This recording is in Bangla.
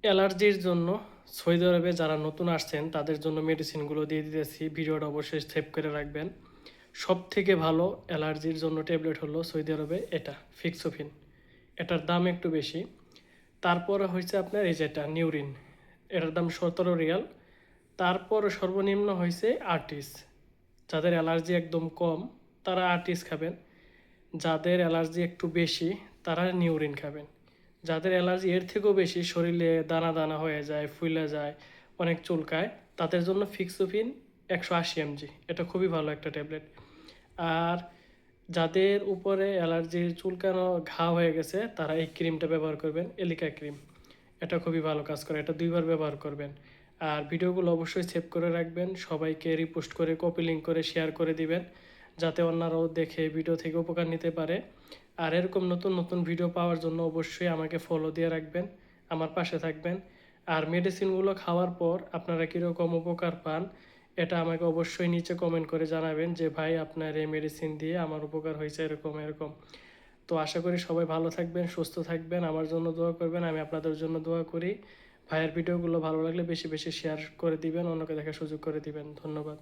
অ্যালার্জির জন্য সৌদি আরবে যারা নতুন আসছেন তাদের জন্য মেডিসিনগুলো দিয়ে দিতেছি, ভিডিওটা অবশ্যই সেভ করে রাখবেন। সব থেকে ভালো অ্যালার্জির জন্য ট্যাবলেট হলো সৌদি আরবে এটা ফিক্সোফিন। এটার দাম একটু বেশি। তারপরে হয়েছে আপনার এই যেটা নিউরিন, এটার দাম 17 রিয়াল। তারপর সর্বনিম্ন হয়েছে আর্টিস। যাদের অ্যালার্জি একদম কম তারা আর্টিস খাবেন, যাদের অ্যালার্জি একটু বেশি তারা নিউরিন খাবেন। যাদের অ্যালার্জি এর থেকেও বেশি, শরীরে দানা দানা হয়ে যায়, ফুলে যায়, অনেক চুলকায়, তাদের জন্য ফিক্সোফিন 180 mg, এটা খুবই ভালো একটা ট্যাবলেট। আর যাদের উপরে অ্যালার্জির চুলকানো ঘা হয়ে গেছে তারা এই ক্রিমটা ব্যবহার করবেন, এলিকা ক্রিম। এটা খুবই ভালো কাজ করে, এটা 2বার ব্যবহার করবেন। আর ভিডিওগুলো অবশ্যই সেভ করে রাখবেন, সবাইকে রিপোস্ট করে কপি লিঙ্ক করে শেয়ার করে দিবেন, যাতে অন্যরাও দেখে ভিডিও থেকে উপকার নিতে পারে। আর এরকম নতুন নতুন ভিডিও পাওয়ার জন্য অবশ্যই আমাকে ফলো দিয়ে রাখবেন, আমার পাশে থাকবেন। আর মেডিসিনগুলো খাওয়ার পর আপনারা কীরকম উপকার পান এটা আমাকে অবশ্যই নিচে কমেন্ট করে জানাবেন যে ভাই আপনার এই মেডিসিন দিয়ে আমার উপকার হয়েছে এরকম এরকম। তো আশা করি সবাই ভালো থাকবেন, সুস্থ থাকবেন, আমার জন্য দোয়া করবেন, আমি আপনাদের জন্য দোয়া করি। ভাইয়ের ভিডিওগুলো ভালো লাগলে বেশি বেশি শেয়ার করে দিবেন, অন্যকে দেখার সুযোগ করে দিবেন। ধন্যবাদ।